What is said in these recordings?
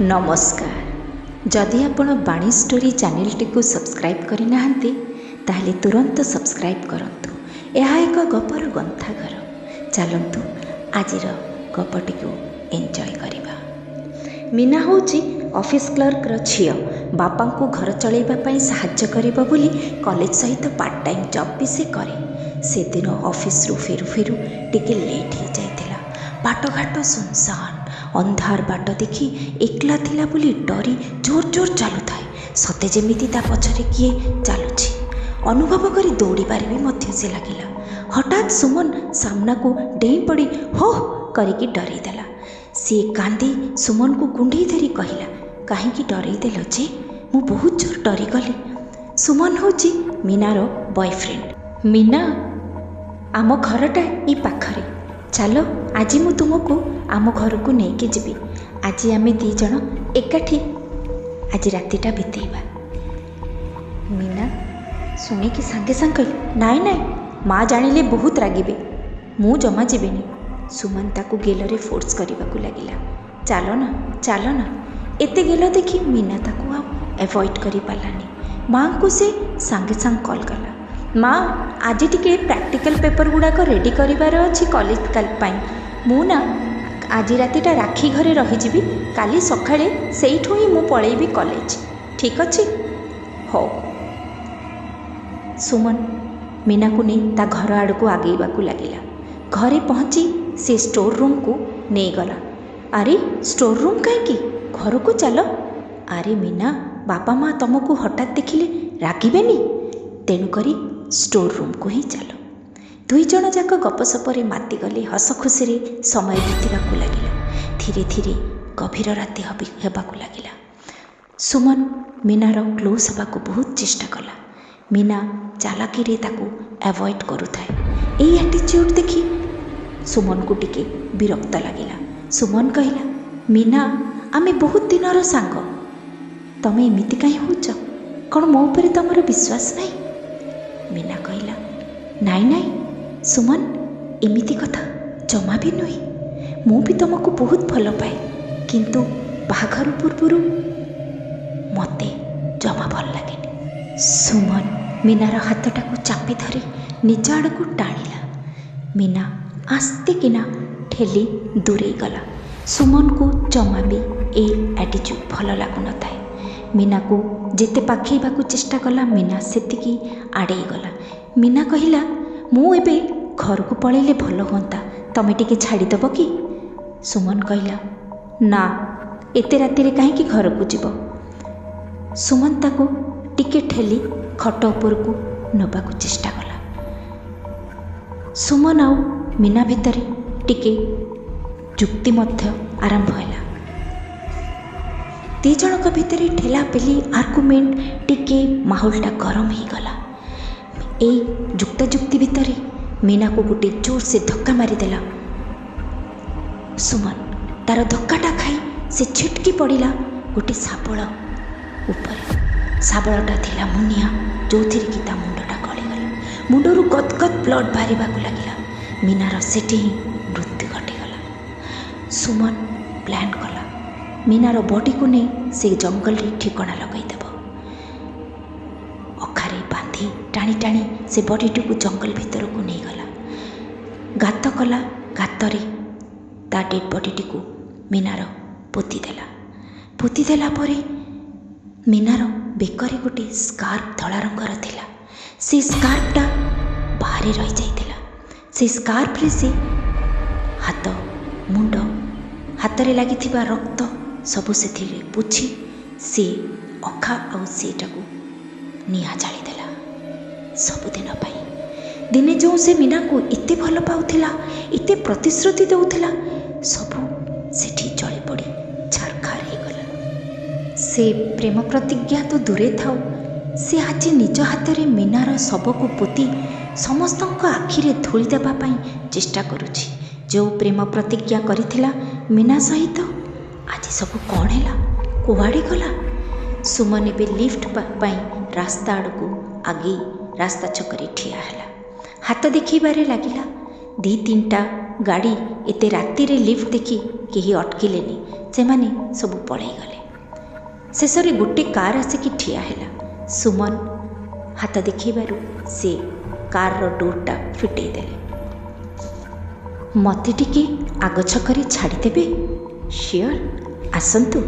नमस्कार। जदि आपण बाणी स्टोरी चैनल टी सब्सक्राइब करना ताहले तुरंत सब्सक्राइब करंतु। यह एक गपर ग्रंथागार। चलतु आज गपटी को एंजॉय करिबा। मीना होची ऑफिस क्लर्क झी। बापा को घर चलैबा साहाय्य करिबा बोली कॉलेज सहित पार्ट टाइम जॉब भी से करे। से दिन ऑफिस रु फेरु फेरु टिके लेट हो जाइथिला। बाटघाट सुनसान अंधार बाट देखी एकला थिला बोली डरी जोर जोर चलु थाए। सते जेमिति ता पछरे किए चलुछि अनुभव करी दौड़बारे भी मध्य से लगिला। हठात सुमन सामना को डेई पड़ी हो करिकी डरई देला। सी कांदी सुमन को कुंडई धरी कहला, काहींकी डरई देल जे? मु बहुत जोर डरी गली। सुमन होची मीनार बॉयफ्रेंड। मीना आम घरटा ई पाखरे। चलो आज मु तुमको आम घर को लेकिन जीवी। आज आम दी जन एकाठी आज रातिटा बितेबा। मीना शुणिकी सांगे सांग कही, नाई नाई माँ जानिले बहुत रागिबे, मु जमा जीवेनी। सुमन ताकू गेलरे फोर्स करने को लगिला। चाल ना एते गेल देखी मीना ताकू आ एवॉइड करि पालानी। माँ को से सांगे सांग कॉल कला, माँ आज टिके प्रैक्टिकल पेपर गुड़ाक रेडी करिवार अछि कॉलेज पाई। मु ना आज रातिटा राखी घरे रहीजी। काली सकाळे सेठू ही मु पळेबी कॉलेज। ठीक अच्छे? हो। सुमन मीना को नहीं ता घर आड़ को आगेबा को लगिला। घरे पहुँची से स्टोर रूम को नहीं गला। अरे स्टोर रूम कहीं घर को चल। अरे मीना बापा माँ तुमको हठात देखिले रागिबेनी, तेणुकरी स्टोर रूम को ही चल। दुई जन जाक गपसपरे माति गले। हस खुशी समय बीतवाक लगिला। धीरे धीरे गभीर राति हेबाक लगिला। सुमन मीनार क्लोज हेबाक बहुत चेष्टा कला। मीना चालाकी रे ताकू एवॉइड करुथाए। एई एटीट्यूड देखी सुमन को टिके विरक्त लगिला। सुमन कहला, मीना आमे बहुत दिनर सांग, तमे एमिति काहे होच? कौन मो उपरे तमर विश्वास नहीं? मीना कहला, नाई नाई सुमन एमिति कथा जमा भी नुहे। मु भी तुमको बहुत भल पाए, किंतु बाहाघर पूर्व मते जमा भल लगे। सुमन मीनार हाथटा को चापी धरी निज आड़ को टाणिला। मीना आस्ते किना ठेली दूरे गला। सुमन को जमा भी ए एटीट्यूड भल लगु न थाए। मीना को जेते पाखेबा को चेष्टा कला मीना सेतिकी आड़े गला। मीना कहला, मु एबे घर को पळेले भल होंता, तमे टिके छाड़ीदेव कि? सुमन कहला, ना एते राति रे काहेकि घर को जीव? सुमन ताको टिके ठेली खट उपर को नबा को चेष्टा कला। सुमन आउ मीना भितरे टिके जुक्ति मध्य आरंभ होला। दी जनक भितरे ठेला पेली आर्गुमेंट टिके माहौलटा गरम ही गला। ए जुक्ता जुक्ति भितरे मीना को गोटे जोर से धक्का मारिदेला। सुमन तार धक्काटा खाई से छिटकी पड़िला गोटे शाबल ऊपर। शाबलटा थिला मुनिया, जो थी कि ता मुंडटा गलीगला। मुंडरू गदगद ब्लड बाहरिबा को लगिला। मीनार सेठी ही मृत्यु घटीगला। सुमन प्लान कला मीनार बॉडी को नहीं से जंगल रे ठिकाना लगईदेव। अखारे बांधी टाणी टाणी से बॉडीटी को जंगल भीतर को नहीं गला। गात कला, गातरे ता डेड बॉडीटी को मीनार पोतीदेला। पोतीदेला परे मीनार बेकरे गोटे स्कार्फ धला रंगर थिला। से स्कार्फटा बाहरे रही जाइथिला। से स्कार्फ रे से हाथ मुंड हाथरे लागिथिबा रक्त सबु से पोछि से अखा आ सेटा को निया जाली देला सबुदिन पाई। दिने जो से मीना को इते भल पाउथिला, इते प्रतिश्रुति देउथिला, सबु सेठी जଳି पड़ी छारखार हो गला। से प्रेम प्रतिज्ञा तो दूरे थाउ, से आज निज हाथ में मीनार शव को पोती समस्तଙ୍କ आखिरे धूଳି देबा पाई चेष्टा करुछि। जो प्रेम प्रतिज्ञा करिथिला मीना सहित आज सब कौन है कुआड़े गला? सुमन एबे लिफ्ट पाई रास्ता आड़ को आगे रास्ता छकरे ठिया है। हाथ देखबारे लगिला। दी तीनटा गाड़ी एते राति रे लिफ्ट देखी କେହି ଅଟକିଲେନି। ସେମାନେ ସବୁ ପଳେଇଗଲେ। ଶେଷରେ ଗୋଟେ କାର୍ ଆସିକି ଠିଆ ହେଲା। ସୁମନ ହାତ ଦେଖାଇବାରୁ ସେ କାର୍ର ଡୋର୍ଟା ଫିଟେଇ ଦେଲେ। ମୋତେ ଟିକେ ଆଗ ଛକରେ ଛାଡ଼ିଦେବେ? ସିଓର, ଆସନ୍ତୁ।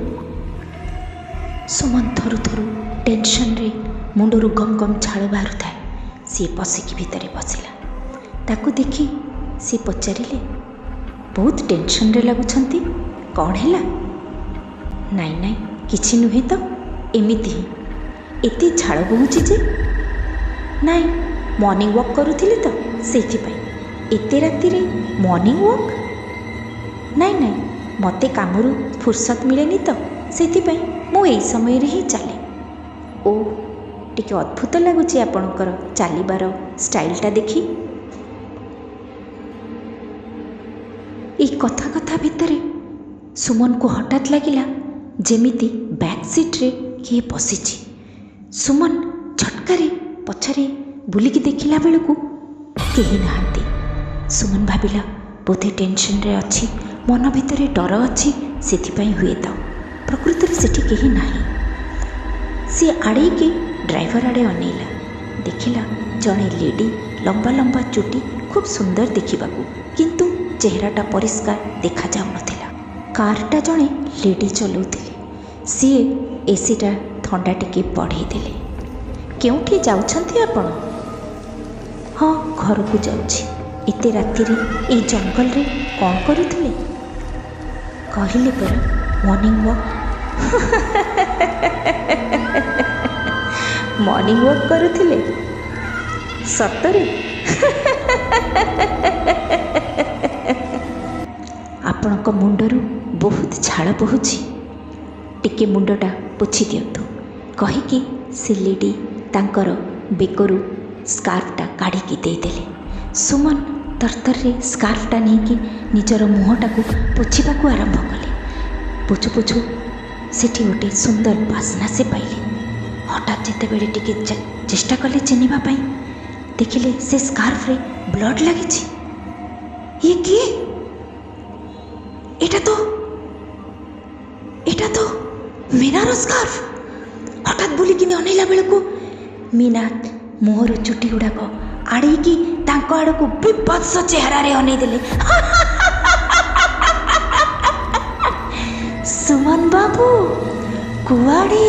ସୁମନ ଥରୁ ଥରୁ ଟେନସନ୍ରେ ମୁଣ୍ଡରୁ ଗମ୍ ଗମ୍ ଝାଳ ବାହାରୁଥାଏ। ସିଏ ପଶିକି ଭିତରେ ବସିଲା। ତାକୁ ଦେଖି ସିଏ ପଚାରିଲେ, ବହୁତ ଟେନସନ୍ରେ ଲାଗୁଛନ୍ତି, କ'ଣ ହେଲା? ନାଇଁ ନାଇଁ କିଛି ନୁହେଁ ତ, ଏମିତି ହିଁ। ଏତେ ଝାଳ ବୋହୁଛି ଯେ? ନାଇଁ, ମର୍ଣ୍ଣିଂ ୱାକ୍ କରୁଥିଲି ତ ସେଇଥିପାଇଁ। ଏତେ ରାତିରେ ମର୍ଣ୍ଣିଂ ୱାକ୍? ନାଇଁ ନାଇଁ, ମୋତେ କାମରୁ ଫୁର୍ସତ ମିଳେନି ତ ସେଥିପାଇଁ ମୁଁ ଏଇ ସମୟରେ ହିଁ ଚାଲେ। ଓ, ଟିକେ ଅଦ୍ଭୁତ ଲାଗୁଛି ଆପଣଙ୍କର ଚାଲିବାର ଷ୍ଟାଇଲ୍ଟା ଦେଖି। ଏଇ କଥା କଥା ଭିତରେ ସୁମନକୁ ହଠାତ୍ ଲାଗିଲା ଯେମିତି ବ୍ୟାକ୍ ସିଟ୍ରେ କିଏ ବସିଛି। ସୁମନ ଝଟକାରେ ପଛରେ ବୁଲିକି ଦେଖିଲା ବେଳକୁ କେହି ନାହାନ୍ତି। ସୁମନ ଭାବିଲା ବୋଧେ ଟେନସନ୍ରେ ଅଛି, ମନ ଭିତରେ ଡର ଅଛି, ସେଥିପାଇଁ ହୁଏତ। ପ୍ରକୃତରେ ସେଠି କେହି ନାହିଁ। ସିଏ ଆଡ଼େଇକି ଡ୍ରାଇଭର ଆଡ଼େ ଅନେଇଲା। ଦେଖିଲା ଜଣେ ଲେଡ଼ି, ଲମ୍ବା ଲମ୍ବା ଚୁଟି, ଖୁବ୍ ସୁନ୍ଦର ଦେଖିବାକୁ, କିନ୍ତୁ ଚେହେରାଟା ପରିଷ୍କାର ଦେଖାଯାଉନଥିଲା। କାର୍ଟା ଜଣେ ଲେଡ଼ି ଚଲାଉଥିଲେ। ସିଏ ଏସିଟା ଥଣ୍ଡା ଟିକେ ବଢ଼େଇ ଦେଲେ। କେଉଁଠି ଯାଉଛନ୍ତି ଆପଣ? ହଁ, ଘରକୁ ଯାଉଛି। ଏତେ ରାତିରେ ଏଇ ଜଙ୍ଗଲରେ କ'ଣ କରୁଥିଲେ? କହିଲେ ପରା ମର୍ଣ୍ଣିଂ ୱାକ୍। ମର୍ଣ୍ଣିଂ ୱାକ୍ କରୁଥିଲେ? ସତରେ? ଆପଣଙ୍କ ମୁଣ୍ଡରୁ ବହୁତ ଝାଳ ବୋହୁଛି, ଟିକେ ମୁଣ୍ଡଟା ପୋଛି ଦିଅନ୍ତୁ, କହିକି ସେ ଲେଡ଼ି ତାଙ୍କର ବେକରୁ ସ୍କାର୍ଫଟା କାଢ଼ିକି ଦେଇଦେଲେ। ସୁମନ ତରତରରେ ସ୍କାର୍ଫଟା ନେଇକି ନିଜର ମୁହଁଟାକୁ ପୋଛିବାକୁ ଆରମ୍ଭ କଲେ। ପୋଛୁ ପୋଛୁ ସେଠି ଗୋଟେ ସୁନ୍ଦର ବାସ୍ନା ସେ ପାଇଲେ। ହଠାତ୍ ଯେତେବେଳେ ଟିକେ ଚେଷ୍ଟା କଲେ ଚିହ୍ନିବା ପାଇଁ, ଦେଖିଲେ ସେ ସ୍କାର୍ଫରେ ବ୍ଲଡ଼ ଲାଗିଛି। ଇଏ କିଏ? ଏଟା ତ ମୀନାର ସ୍କାର୍ଫ। ହଠାତ୍ ବୁଲିକି ଅନେଇଲା ବେଳକୁ ମୀନା ମୁହଁରୁ ଚୁଟି ଗୁଡ଼ାକ ଆଡ଼େଇକି ତାଙ୍କ ଆଡ଼କୁ ବିଭତ୍ସ ଚେହେରାରେ ଅନେଇ ଦେଲେ। ସୁମନ ବାବୁ, କୁଆଡ଼େ?